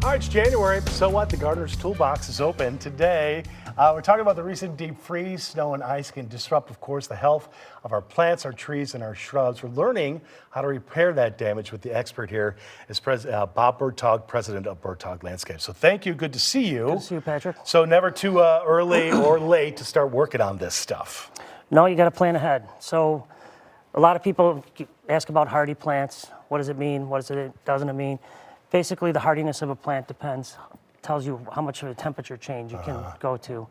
All right, it's January, so what? The Gardener's Toolbox is open today. We're talking about the recent deep freeze. Snow and ice can disrupt, of course, the health of our plants, our trees, and our shrubs. We're learning how to repair that damage with the expert here is Bob Bertog, president of Bertog Landscape. So thank you. Good to see you. Good to see you, Patrick. So never too early or late to start working on this stuff. No, you got to plan ahead. So a lot of people ask about hardy plants. What does it mean? What doesn't it mean? Basically, the hardiness of a plant tells you how much of a temperature change you can go to.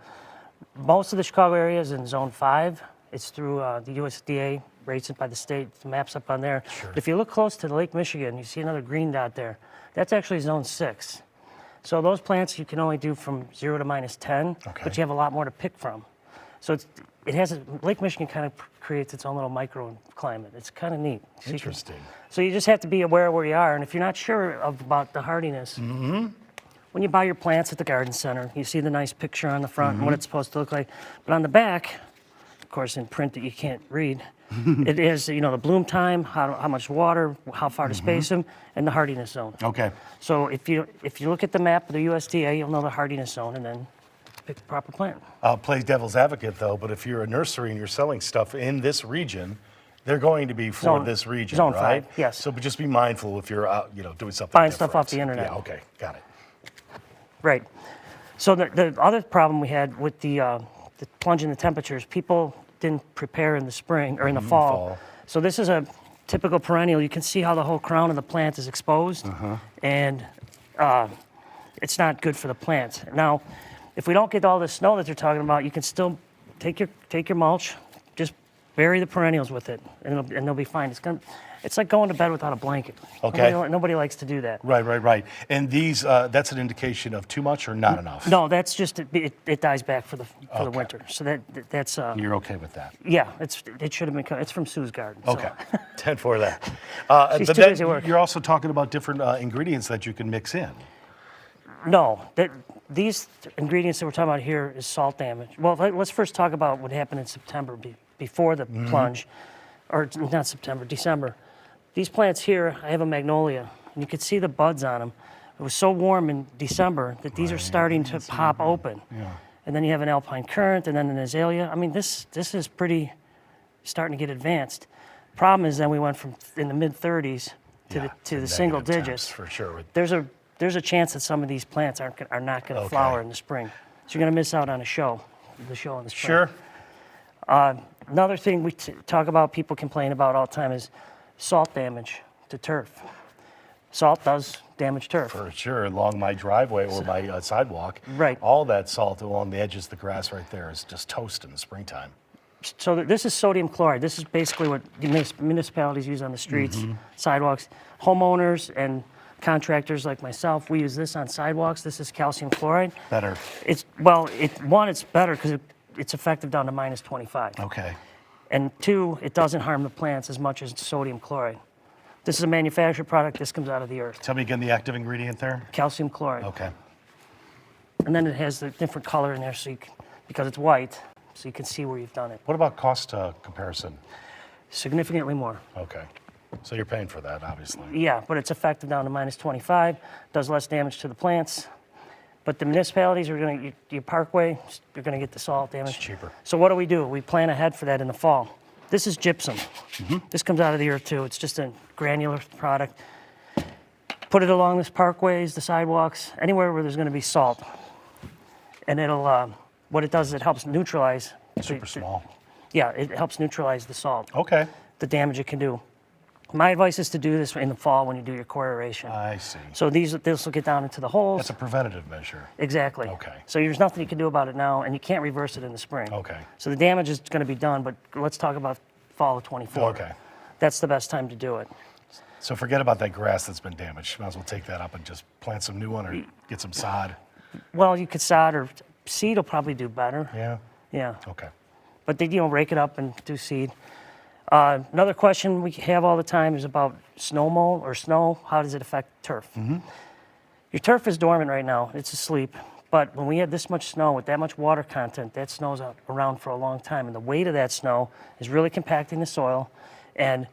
Most of the Chicago area is in zone 5. It's through the USDA, rated by the state, the map's up on there. Sure. But if you look close to Lake Michigan, you see another green dot there. That's actually zone 6. So those plants you can only do from 0 to -10, but you have a lot more to pick from. So Lake Michigan kind of creates its own little microclimate. It's kind of neat. Interesting. So you just have to be aware of where you are, and if you're not sure about the hardiness, when you buy your plants at the garden center, you see the nice picture on the front and what it's supposed to look like, but on the back, of course in print that you can't read, it is the bloom time, how much water, how far to space them, and the hardiness zone. Okay. So if you look at the map of the USDA, you'll know the hardiness zone, and then pick the proper plant. I'll play devil's advocate though, but if you're a nursery and you're selling stuff in this region, they're going to be for this region, zone right? 5, yes. So, but just be mindful if you're out, doing something Buying different. stuff off the internet. Yeah, okay, got it. Right. So the other problem we had with the plunge in the temperatures, people didn't prepare in the spring or in the fall. So this is a typical perennial. You can see how the whole crown of the plant is exposed, and it's not good for the plant. Now, if we don't get all this snow that they're talking about, you can still take your mulch, just bury the perennials with it, and they'll be fine. It's like going to bed without a blanket. Okay. Nobody likes to do that. Right. And these, that's an indication of too much or not enough? No, that's just it dies back for the winter. So that's You're okay with that? Yeah, it should have been. It's from Sue's garden. So. Okay, 10 for that. She's but too then busy working. you're also talking about different ingredients that you can mix in. No, these ingredients that we're talking about here is salt damage. Well, let's first talk about what happened in September before the plunge, or not September, December. These plants here, I have a magnolia, and you can see the buds on them. It was so warm in December that these are starting to pop open. Yeah. And then you have an alpine currant, and then an azalea. I mean, this is starting to get advanced. Problem is, then we went from in the mid-30s to the single digits. For sure. There's a chance that some of these plants are not going to flower in the spring. So you're going to miss out on the show in the spring. Sure. Another thing we talk about, people complain about all the time, is salt damage to turf. Salt does damage turf. For sure, along my driveway or my sidewalk, Right. all that salt along the edges of the grass right there is just toast in the springtime. So this is sodium chloride. This is basically what municipalities use on the streets, sidewalks. Homeowners and contractors like myself, we use this on sidewalks. This is calcium chloride. Better. It's better because it's effective down to -25. Okay. And 2, it doesn't harm the plants as much as sodium chloride. This is a manufactured product. This comes out of the earth. Tell me again the active ingredient there. Calcium chloride. Okay. And then it has the different color in there, because it's white, so you can see where you've done it. What about cost comparison? Significantly more. Okay. So you're paying for that, obviously. Yeah, but it's effective down to -25, does less damage to the plants. But the municipalities are going to, your parkway, you're going to get the salt damage. It's cheaper. So what do? We plan ahead for that in the fall. This is gypsum. This comes out of the earth too. It's just a granular product. Put it along these parkways, the sidewalks, anywhere where there's going to be salt. And it'll, what it does is it helps neutralize. Super small. Yeah, it helps neutralize the salt, Okay. the damage it can do. My advice is to do this in the fall when you do your core aeration. I see. So this will get down into the holes. That's a preventative measure. Exactly. Okay. So there's nothing you can do about it now, and you can't reverse it in the spring. Okay. So the damage is going to be done, but let's talk about fall of 24. Okay. That's the best time to do it. So forget about that grass that's been damaged. Might as well take that up and just plant some new one or get some sod. Well, you could sod or seed will probably do better. Yeah. Yeah. Okay. But they, rake it up and do seed. Another question we have all the time is about snow mold or snow. How does it affect turf? Your turf is dormant right now. It's asleep. But when we have this much snow with that much water content, that snow's around for a long time. And the weight of that snow is really compacting the soil. And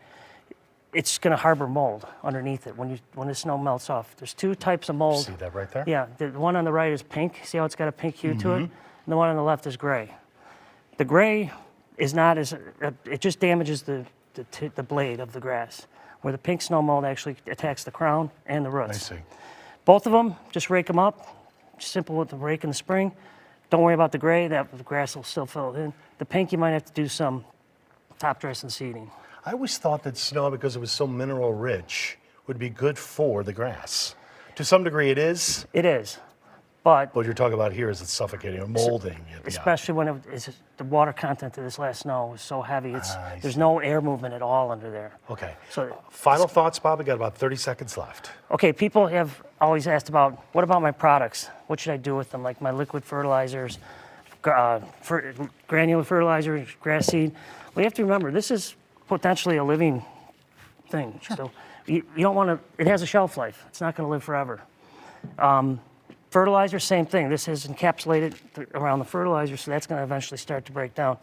it's going to harbor mold underneath it when the snow melts off. There's two types of mold. See that right there? Yeah, the one on the right is pink. See how it's got a pink hue to it? And the one on the left is gray. The gray is not as, it just damages the blade of the grass, where the pink snow mold actually attacks the crown and the roots. I see. Both of them, just rake them up. Simple with the rake in the spring. Don't worry about the gray, the grass will still fill it in. The pink, you might have to do some top dress and seeding. I always thought that snow, because it was so mineral rich, would be good for the grass. To some degree it is. It is, but What you're talking about here is it's suffocating or molding it. Yeah. especially when the water content of this last snow was so heavy, I there's see. no air movement at all under there. Okay. So, Final thoughts, Bob? We got about 30 seconds left. okay, people have always asked what about my products? What should I do with them? Like my liquid fertilizers, granular fertilizers, grass seed. Well, you have to remember, this is potentially a living thing. So you don't want to, it has a shelf life. It's not going to live forever. Fertilizer, same thing. This is encapsulated around the fertilizer, so that's going to eventually start to break down.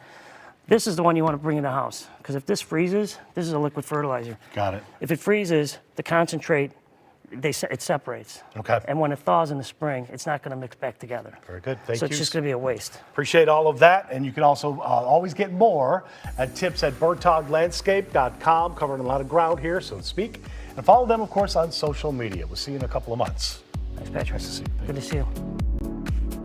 This is the one you want to bring in the house, because if this freezes, this is a liquid fertilizer. Got it. If it freezes, the concentrate, it separates. Okay. And when it thaws in the spring, it's not going to mix back together. Very good. Thank So you. it's just going to be a waste. Appreciate all of that. And you can also always get more at tips@bertoglandscape.com, covering a lot of ground here, so to speak. And follow them, of course, on social media. We'll see you in a couple of months. Thanks, Patrick. Nice to see you. Good to see you.